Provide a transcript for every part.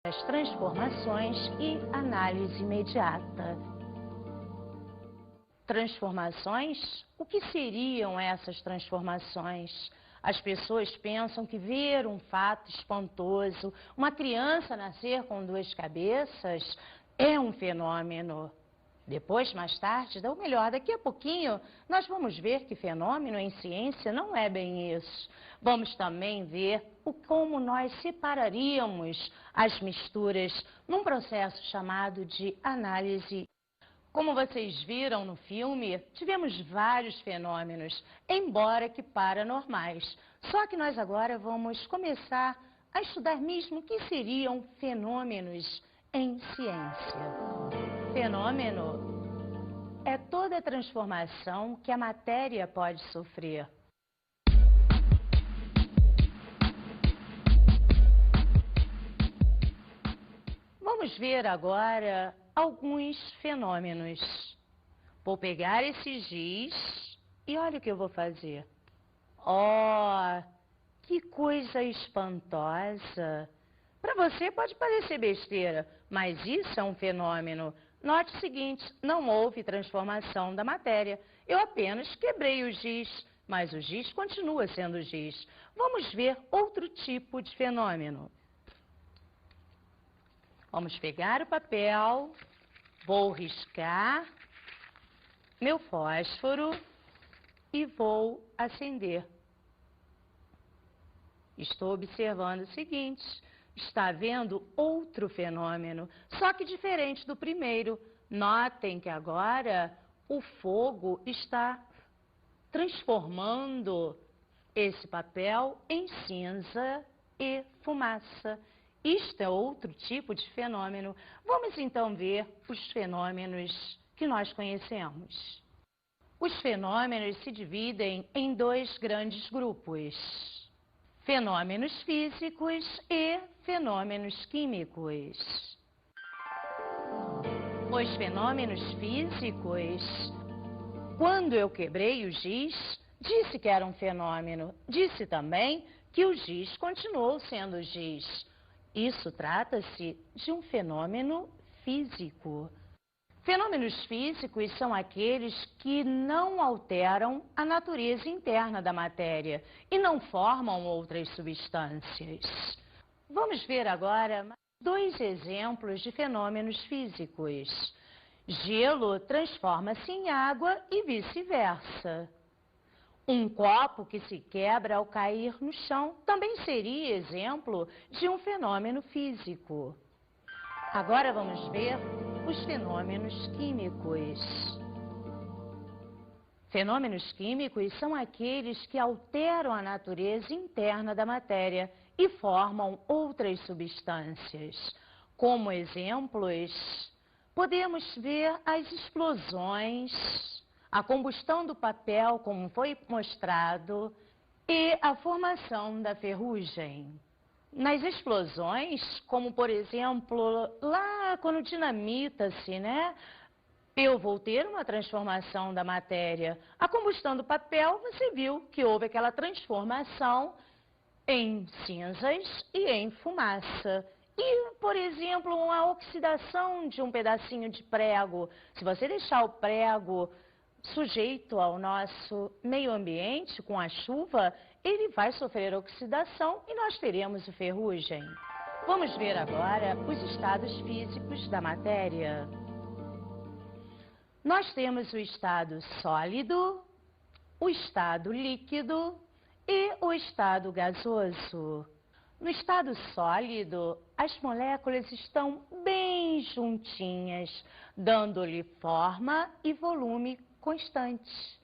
As transformações e análise imediata. Transformações? O que seriam essas transformações? As pessoas pensam que ver um fato espantoso, uma criança nascer com duas cabeças, é um fenômeno. Depois, mais tarde, ou melhor, daqui a pouquinho, nós vamos ver que fenômeno em ciência não é bem isso. Vamos também ver como nós separaríamos as misturas num processo chamado de análise. Como vocês viram no filme, tivemos vários fenômenos, embora que paranormais. Só que nós agora vamos começar a estudar mesmo o que seriam fenômenos em ciência. Fenômeno é toda transformação que a matéria pode sofrer. Vamos ver agora alguns fenômenos. Vou pegar esse giz e olha o que eu vou fazer. Oh, que coisa espantosa! Para você pode parecer besteira, mas isso é um fenômeno. Note o seguinte, não houve transformação da matéria. Eu apenas quebrei o giz, mas o giz continua sendo giz. Vamos ver outro tipo de fenômeno. Vamos pegar o papel, vou riscar meu fósforo e vou acender. Estou observando o seguinte, está havendo outro fenômeno, só que diferente do primeiro. Notem que agora o fogo está transformando esse papel em cinza e fumaça. Isto é outro tipo de fenômeno. Vamos então ver os fenômenos que nós conhecemos. Os fenômenos se dividem em dois grandes grupos: fenômenos físicos e fenômenos químicos. Os fenômenos físicos, quando eu quebrei o giz, disse que era um fenômeno. Disse também que o giz continuou sendo giz. Isso trata-se de um fenômeno físico. Fenômenos físicos são aqueles que não alteram a natureza interna da matéria e não formam outras substâncias. Vamos ver agora dois exemplos de fenômenos físicos. Gelo transforma-se em água e vice-versa. Um copo que se quebra ao cair no chão também seria exemplo de um fenômeno físico. Agora vamos ver os fenômenos químicos. Fenômenos químicos são aqueles que alteram a natureza interna da matéria e formam outras substâncias. Como exemplos, podemos ver as explosões, a combustão do papel, como foi mostrado, e a formação da ferrugem. Nas explosões, como por exemplo, lá quando dinamita-se, né? Eu vou ter uma transformação da matéria. A combustão do papel, você viu que houve aquela transformação em cinzas e em fumaça. E, por exemplo, a oxidação de um pedacinho de prego. Se você deixar o prego sujeito ao nosso meio ambiente, com a chuva, ele vai sofrer oxidação e nós teremos ferrugem. Vamos ver agora os estados físicos da matéria. Nós temos o estado sólido, o estado líquido e o estado gasoso. No estado sólido, as moléculas estão bem juntinhas, dando-lhe forma e volume constantes.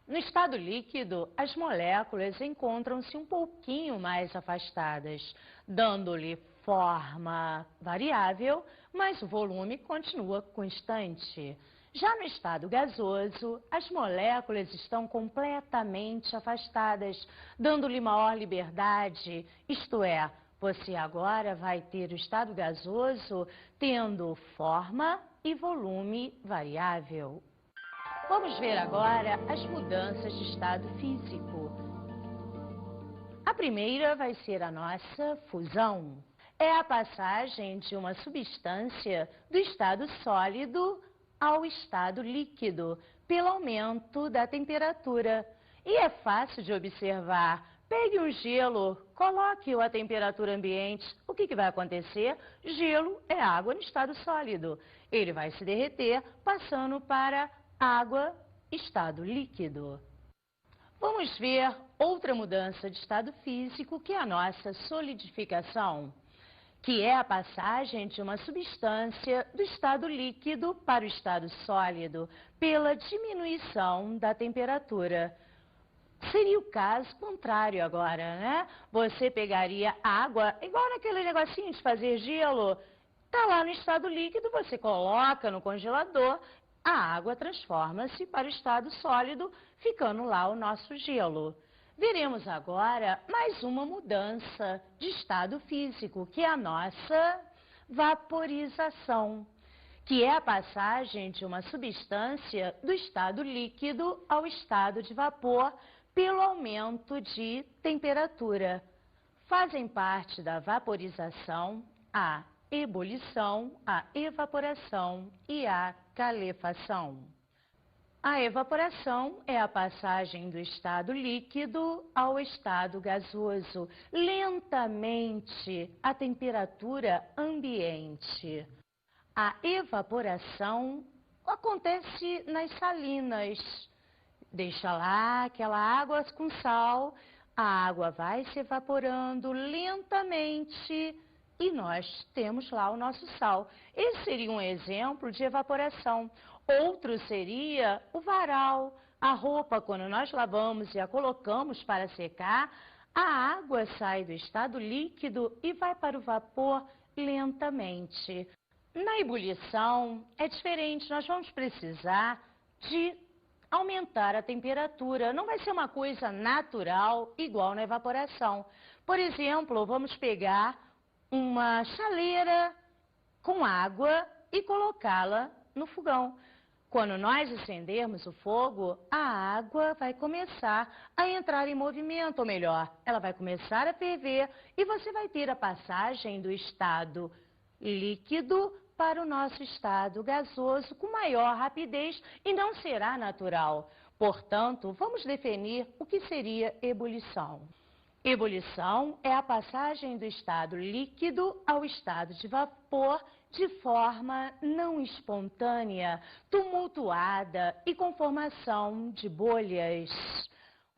No estado líquido, as moléculas encontram-se um pouquinho mais afastadas, dando-lhe forma variável, mas o volume continua constante. Já no estado gasoso, as moléculas estão completamente afastadas, dando-lhe maior liberdade, isto é, você agora vai ter o estado gasoso tendo forma e volume variável. Vamos ver agora as mudanças de estado físico. A primeira vai ser a nossa fusão. é a passagem de uma substância do estado sólido ao estado líquido, pelo aumento da temperatura. E é fácil de observar. Pegue um gelo, coloque-o à temperatura ambiente. O que vai acontecer? Gelo é água no estado sólido. Ele vai se derreter, passando para água, estado líquido. Vamos ver outra mudança de estado físico, que é a nossa solidificação, que é a passagem de uma substância do estado líquido para o estado sólido, pela diminuição da temperatura. Seria o caso contrário agora, né? Você pegaria água, igual naquele negocinho de fazer gelo, tá lá no estado líquido, você coloca no congelador, a água transforma-se para o estado sólido, ficando lá o nosso gelo. Veremos agora mais uma mudança de estado físico, que é a nossa vaporização, que é a passagem de uma substância do estado líquido ao estado de vapor pelo aumento de temperatura. Fazem parte da vaporização a ebulição, a evaporação e a calefação. A evaporação é a passagem do estado líquido ao estado gasoso, lentamente, à temperatura ambiente. A evaporação acontece nas salinas. Deixa lá aquela água com sal, a água vai se evaporando lentamente e nós temos lá o nosso sal. Esse seria um exemplo de evaporação. Outro seria o varal. A roupa, quando nós lavamos e a colocamos para secar, a água sai do estado líquido e vai para o vapor lentamente. Na ebulição é diferente, nós vamos precisar de aumentar a temperatura. Não vai ser uma coisa natural igual na evaporação. Por exemplo, vamos pegar uma chaleira com água e colocá-la no fogão. Quando nós acendermos o fogo, a água vai começar a entrar em movimento, ou melhor, ela vai começar a ferver e você vai ter a passagem do estado líquido para o nosso estado gasoso com maior rapidez e não será natural. Portanto, vamos definir o que seria ebulição. Ebulição é a passagem do estado líquido ao estado de vapor de forma não espontânea, tumultuada e com formação de bolhas.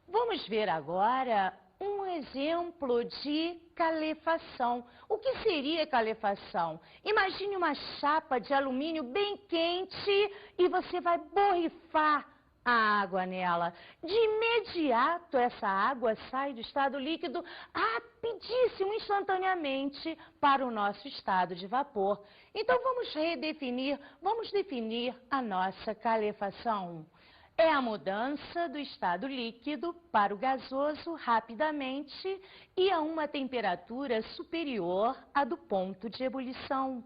Vamos ver agora um exemplo de calefação. O que seria calefação? Imagine uma chapa de alumínio bem quente e você vai borrifar a água nela. De imediato, essa água sai do estado líquido rapidíssimo, instantaneamente, para o nosso estado de vapor. Então, vamos definir a nossa calefação. É a mudança do estado líquido para o gasoso rapidamente e a uma temperatura superior à do ponto de ebulição.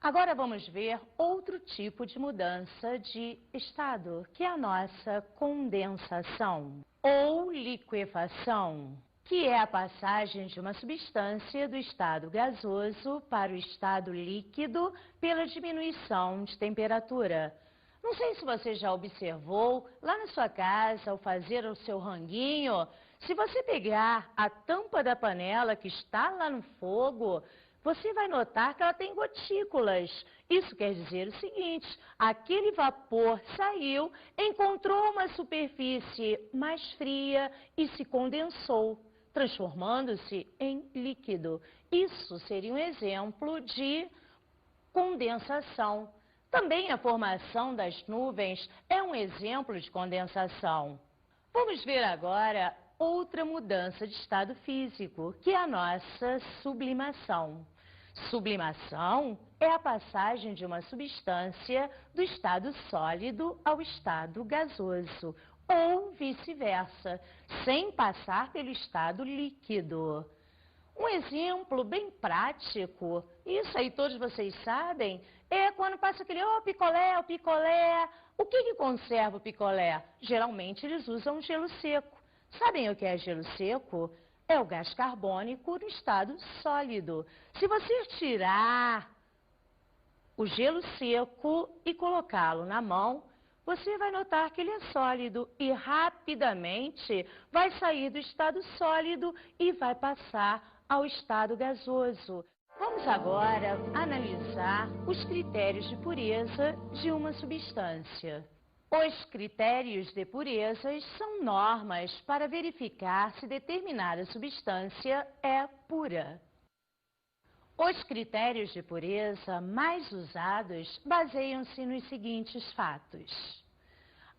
Agora vamos ver outro tipo de mudança de estado, que é a nossa condensação ou liquefação, que é a passagem de uma substância do estado gasoso para o estado líquido pela diminuição de temperatura. Não sei se você já observou, lá na sua casa, ao fazer o seu ranguinho, se você pegar a tampa da panela que está lá no fogo, você vai notar que ela tem gotículas. Isso quer dizer o seguinte, aquele vapor saiu, encontrou uma superfície mais fria e se condensou, transformando-se em líquido. Isso seria um exemplo de condensação. Também a formação das nuvens é um exemplo de condensação. Vamos ver agora outra mudança de estado físico, que é a nossa sublimação. Sublimação é a passagem de uma substância do estado sólido ao estado gasoso, ou vice-versa, sem passar pelo estado líquido. Um exemplo bem prático, isso aí todos vocês sabem, é quando passa aquele, o picolé. O que conserva o picolé? Geralmente eles usam gelo seco. Sabem o que é gelo seco? é o gás carbônico no estado sólido. Se você tirar o gelo seco e colocá-lo na mão, você vai notar que ele é sólido e rapidamente vai sair do estado sólido e vai passar ao estado gasoso. Vamos agora analisar os critérios de pureza de uma substância. Os critérios de pureza são normas para verificar se determinada substância é pura. Os critérios de pureza mais usados baseiam-se nos seguintes fatos.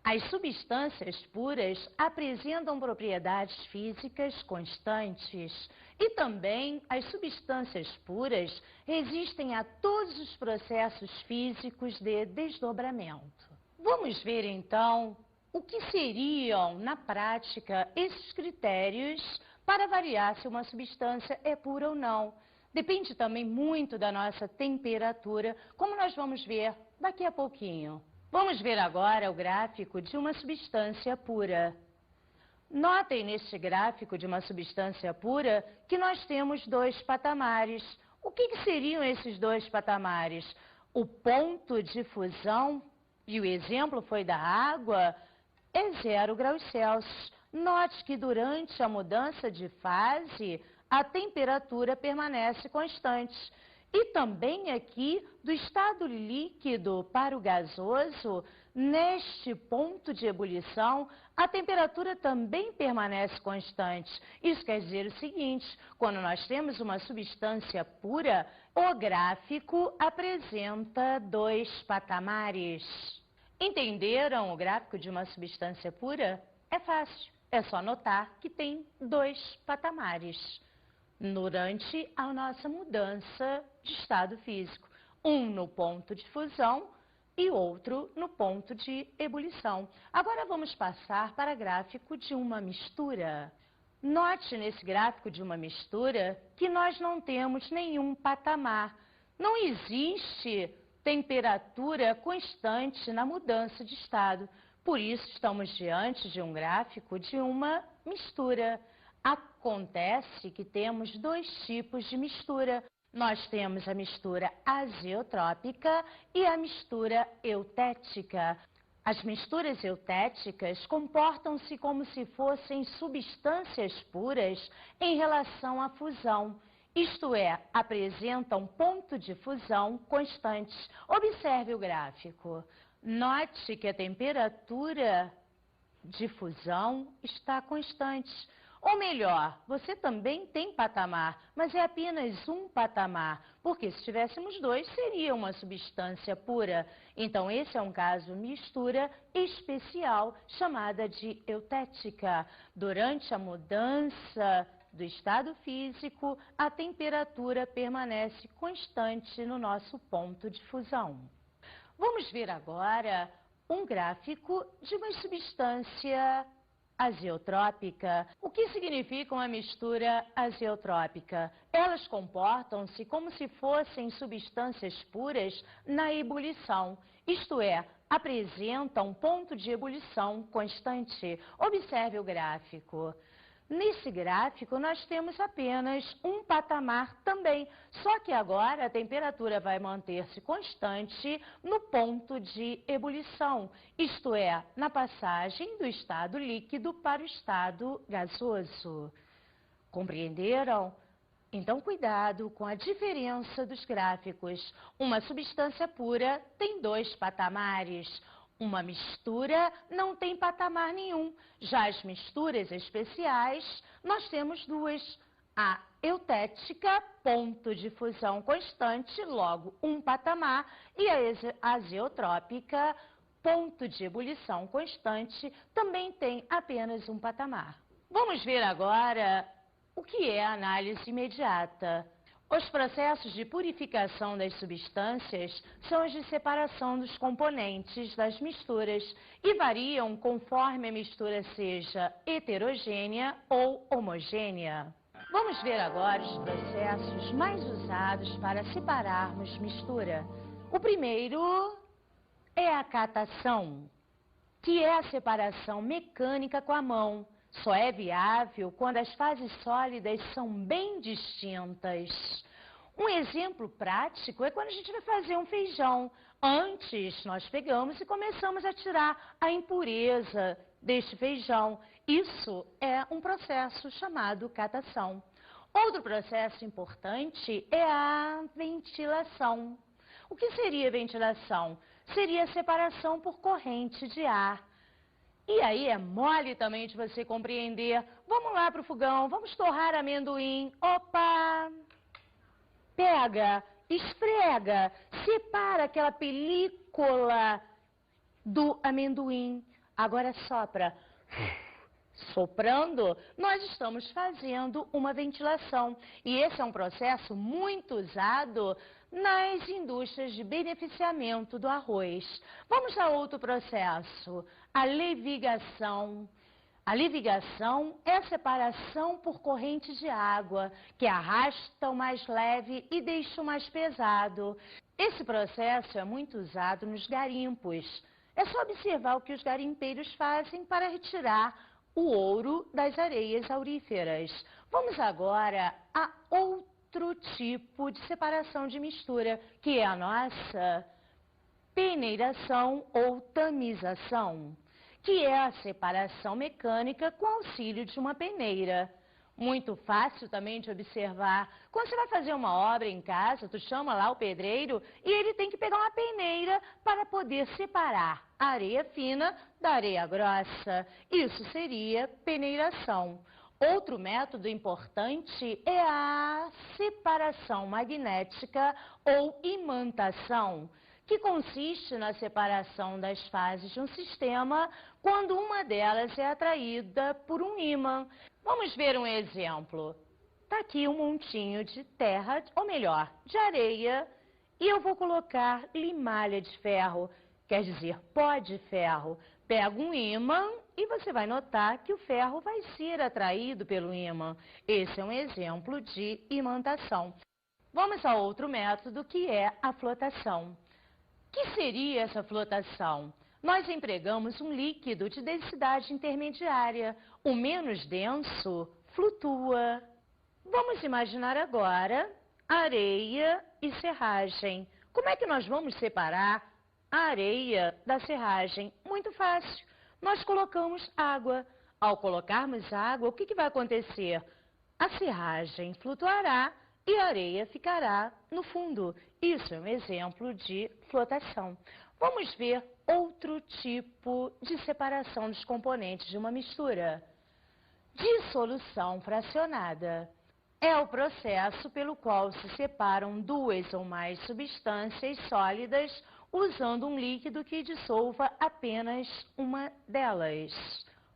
As substâncias puras apresentam propriedades físicas constantes e também as substâncias puras resistem a todos os processos físicos de desdobramento. Vamos ver então o que seriam, na prática, esses critérios para avaliar se uma substância é pura ou não. Depende também muito da nossa temperatura, como nós vamos ver daqui a pouquinho. Vamos ver agora o gráfico de uma substância pura. Notem neste gráfico de uma substância pura que nós temos dois patamares. O que seriam esses dois patamares? O ponto de fusão, e o exemplo foi da água, é 0 graus Celsius. Note que durante a mudança de fase, a temperatura permanece constante. E também aqui, do estado líquido para o gasoso, neste ponto de ebulição, a temperatura também permanece constante. Isso quer dizer o seguinte, quando nós temos uma substância pura, o gráfico apresenta dois patamares. Entenderam o gráfico de uma substância pura? É fácil, é só notar que tem dois patamares durante a nossa mudança de estado físico. Um no ponto de fusão e outro no ponto de ebulição. Agora vamos passar para o gráfico de uma mistura. Note nesse gráfico de uma mistura que nós não temos nenhum patamar. Não existe temperatura constante na mudança de estado. Por isso, estamos diante de um gráfico de uma mistura. Acontece que temos dois tipos de mistura. Nós temos a mistura azeotrópica e a mistura eutética. As misturas eutéticas comportam-se como se fossem substâncias puras em relação à fusão. Isto é, apresentam ponto de fusão constantes. Observe o gráfico. Note que a temperatura de fusão está constante. Ou melhor, você também tem patamar, mas é apenas um patamar, porque se tivéssemos dois, seria uma substância pura. Então, esse é um caso mistura especial, chamada de eutética. Durante a mudança do estado físico, a temperatura permanece constante no nosso ponto de fusão. Vamos ver agora um gráfico de uma substância azeotrópica. O que significa uma mistura azeotrópica? Elas comportam-se como se fossem substâncias puras na ebulição, isto é, apresentam ponto de ebulição constante. Observe o gráfico. Nesse gráfico, nós temos apenas um patamar também, só que agora a temperatura vai manter-se constante no ponto de ebulição, isto é, na passagem do estado líquido para o estado gasoso. Compreenderam? Então, cuidado com a diferença dos gráficos. Uma substância pura tem dois patamares. Uma mistura não tem patamar nenhum. Já as misturas especiais, nós temos duas. A eutética, ponto de fusão constante, logo um patamar, e a azeotrópica, ponto de ebulição constante, também tem apenas um patamar. Vamos ver agora o que é a análise imediata. Os processos de purificação das substâncias são os de separação dos componentes das misturas e variam conforme a mistura seja heterogênea ou homogênea. Vamos ver agora os processos mais usados para separarmos mistura. O primeiro é a catação, que é a separação mecânica com a mão. Só é viável quando as fases sólidas são bem distintas. Um exemplo prático é quando a gente vai fazer um feijão. Antes, nós pegamos e começamos a tirar a impureza deste feijão. Isso é um processo chamado catação. Outro processo importante é a ventilação. O que seria ventilação? Seria a separação por corrente de ar. E aí é mole também de você compreender. Vamos lá para o fogão, vamos torrar amendoim. Opa! Pega, esfrega, separa aquela película do amendoim. Agora sopra. Soprando, nós estamos fazendo uma ventilação. E esse é um processo muito usado nas indústrias de beneficiamento do arroz. Vamos a outro processo, a levigação. A levigação é a separação por corrente de água, que arrasta o mais leve e deixa o mais pesado. Esse processo é muito usado nos garimpos. É só observar o que os garimpeiros fazem para retirar o ouro das areias auríferas. Vamos agora a outro tipo de separação de mistura, que é a nossa peneiração ou tamização, que é a separação mecânica com auxílio de uma peneira. Muito fácil também de observar. Quando você vai fazer uma obra em casa, tu chama lá o pedreiro e ele tem que pegar uma peneira para poder separar a areia fina da areia grossa. Isso seria peneiração. Outro método importante é a separação magnética ou imantação, que consiste na separação das fases de um sistema quando uma delas é atraída por um ímã. Vamos ver um exemplo. Está aqui um montinho de terra, ou melhor, de areia, e eu vou colocar limalha de ferro, quer dizer, pó de ferro. Pega um ímã e você vai notar que o ferro vai ser atraído pelo ímã. Esse é um exemplo de imantação. Vamos a outro método, que é a flotação. O que seria essa flotação? Nós empregamos um líquido de densidade intermediária. O menos denso flutua. Vamos imaginar agora areia e serragem. Como é que nós vamos separar a areia da serragem? Muito fácil. Nós colocamos água. Ao colocarmos água, o que vai acontecer? A serragem flutuará e a areia ficará no fundo. Isso é um exemplo de flotação. Vamos ver outro tipo de separação dos componentes de uma mistura. Dissolução fracionada é o processo pelo qual se separam duas ou mais substâncias sólidas usando um líquido que dissolva apenas uma delas.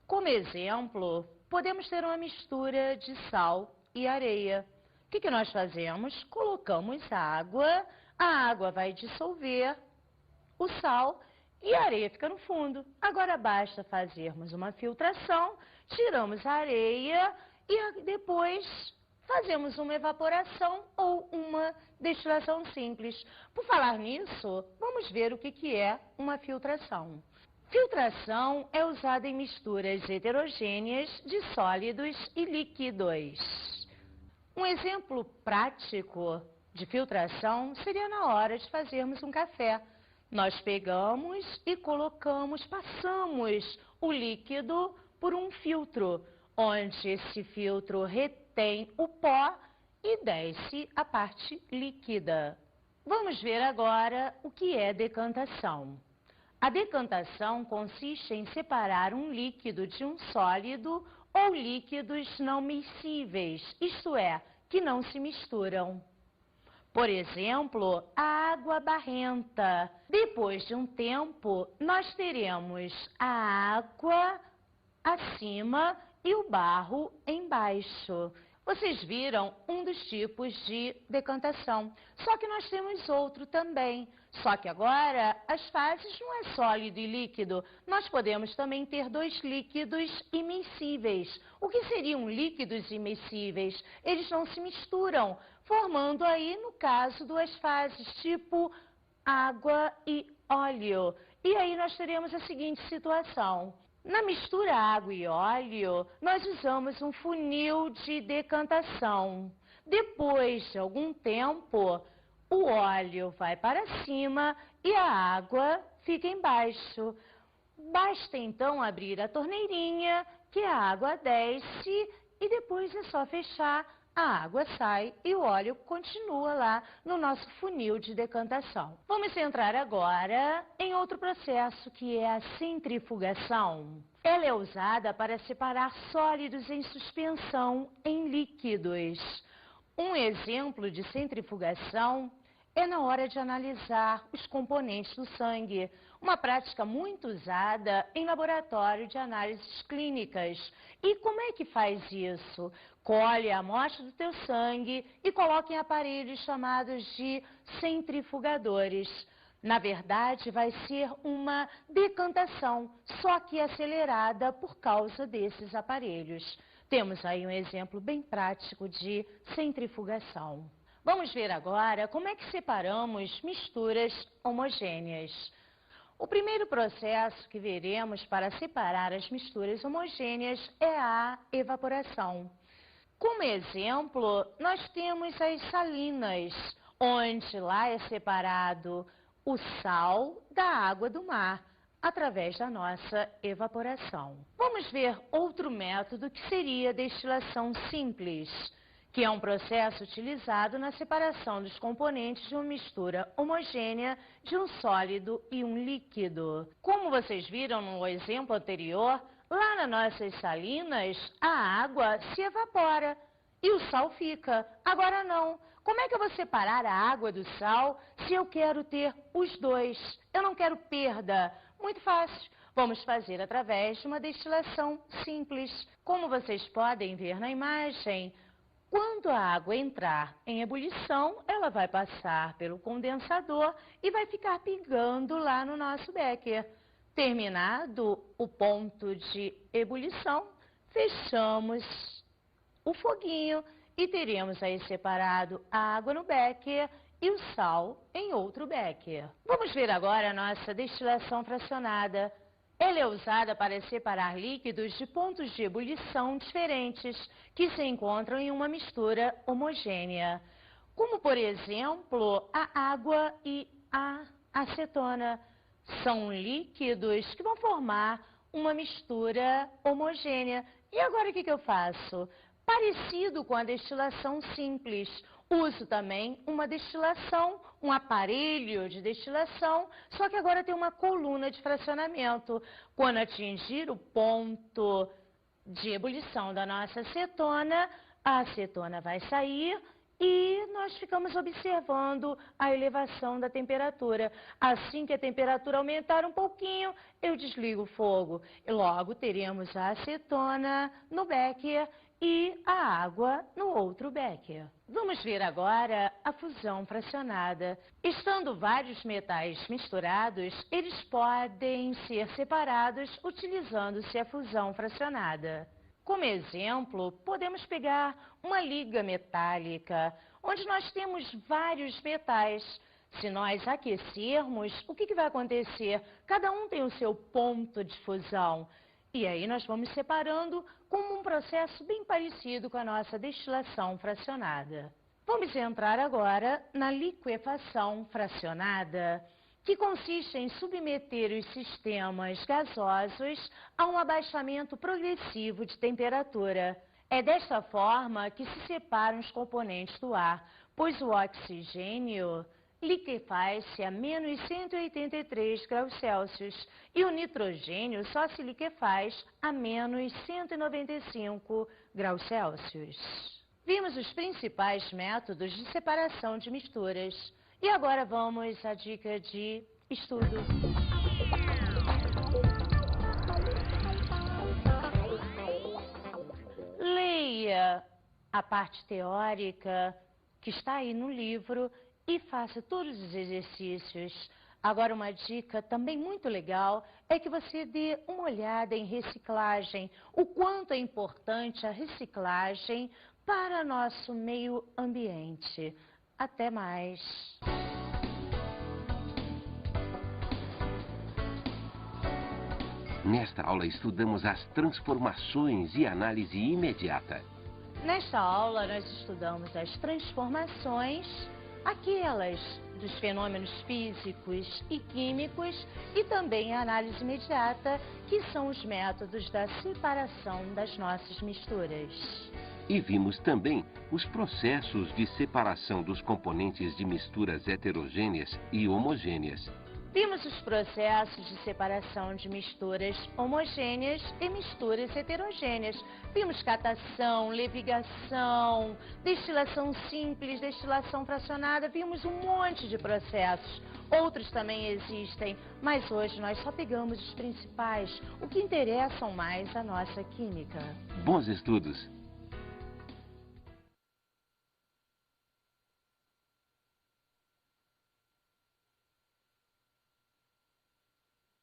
Como exemplo, podemos ter uma mistura de sal e areia. O que nós fazemos? Colocamos água, a água vai dissolver o sal e a areia fica no fundo. Agora basta fazermos uma filtração, tiramos a areia e depois fazemos uma evaporação ou uma destilação simples. Por falar nisso, vamos ver o que é uma filtração. Filtração é usada em misturas heterogêneas de sólidos e líquidos. Um exemplo prático de filtração seria na hora de fazermos um café. Nós pegamos e colocamos, passamos o líquido por um filtro, onde esse filtro retém o pó e desce a parte líquida. Vamos ver agora o que é decantação. A decantação consiste em separar um líquido de um sólido ou líquidos não miscíveis, isto é, que não se misturam. Por exemplo, a água barrenta. Depois de um tempo, nós teremos a água acima e o barro embaixo. Vocês viram um dos tipos de decantação. Só que nós temos outro também. Só que agora as fases não é sólido e líquido. Nós podemos também ter dois líquidos imiscíveis. O que seriam líquidos imiscíveis? Eles não se misturam, formando aí, no caso, duas fases, tipo água e óleo. E aí nós teremos a seguinte situação. Na mistura água e óleo, nós usamos um funil de decantação. Depois de algum tempo, o óleo vai para cima e a água fica embaixo. Basta então abrir a torneirinha que a água desce e depois é só fechar, a água sai e o óleo continua lá no nosso funil de decantação. Vamos entrar agora em outro processo que é a centrifugação. Ela é usada para separar sólidos em suspensão em líquidos. Um exemplo de centrifugação é na hora de analisar os componentes do sangue, uma prática muito usada em laboratório de análises clínicas. E como é que faz isso? Colhe a amostra do teu sangue e coloca em aparelhos chamados de centrifugadores. Na verdade, vai ser uma decantação, só que acelerada por causa desses aparelhos. Temos aí um exemplo bem prático de centrifugação. Vamos ver agora como é que separamos misturas homogêneas. O primeiro processo que veremos para separar as misturas homogêneas é a evaporação. Como exemplo, nós temos as salinas, onde lá é separado o sal da água do mar, através da nossa evaporação. Vamos ver outro método que seria a destilação simples, que é um processo utilizado na separação dos componentes de uma mistura homogênea de um sólido e um líquido. Como vocês viram no exemplo anterior, lá nas nossas salinas, a água se evapora e o sal fica. Agora não. Como é que eu vou separar a água do sal se eu quero ter os dois? Eu não quero perda. Muito fácil. Vamos fazer através de uma destilação simples. Como vocês podem ver na imagem, quando a água entrar em ebulição, ela vai passar pelo condensador e vai ficar pingando lá no nosso becker. Terminado o ponto de ebulição, fechamos o foguinho e teremos aí separado a água no becker e o sal em outro becker. Vamos ver agora a nossa destilação fracionada. Ela é usada para separar líquidos de pontos de ebulição diferentes que se encontram em uma mistura homogênea, como, por exemplo, a água e a acetona. São líquidos que vão formar uma mistura homogênea. E agora o que eu faço? Parecido com a destilação simples, uso também uma destilação, um aparelho de destilação, só que agora tem uma coluna de fracionamento. Quando atingir o ponto de ebulição da nossa acetona, a acetona vai sair e nós ficamos observando a elevação da temperatura. Assim que a temperatura aumentar um pouquinho, eu desligo o fogo. E logo teremos a acetona no becker e a água no outro becker. Vamos ver agora a fusão fracionada. Estando vários metais misturados, eles podem ser separados utilizando-se a fusão fracionada. Como exemplo, podemos pegar uma liga metálica, onde nós temos vários metais. Se nós aquecermos, o que vai acontecer? Cada um tem o seu ponto de fusão. E aí nós vamos separando como um processo bem parecido com a nossa destilação fracionada. Vamos entrar agora na liquefação fracionada, que consiste em submeter os sistemas gasosos a um abaixamento progressivo de temperatura. É desta forma que se separam os componentes do ar, pois o oxigênio liquefaz-se a menos 183 graus Celsius e o nitrogênio só se liquefaz a menos 195 graus Celsius. Vimos os principais métodos de separação de misturas. E agora vamos à dica de estudo. Leia a parte teórica que está aí no livro e faça todos os exercícios. Agora, uma dica também muito legal é que você dê uma olhada em reciclagem, o quanto é importante a reciclagem para nosso meio ambiente. Até mais! Nesta aula estudamos as transformações e análise imediata. Nesta aula, nós estudamos as transformações, aquelas dos fenômenos físicos e químicos, e também a análise imediata, que são os métodos da separação das nossas misturas. E vimos também os processos de separação dos componentes de misturas heterogêneas e homogêneas. Vimos os processos de separação de misturas homogêneas e misturas heterogêneas. Vimos catação, levigação, destilação simples, destilação fracionada. Vimos um monte de processos. Outros também existem, mas hoje nós só pegamos os principais, o que interessam mais à nossa química. Bons estudos!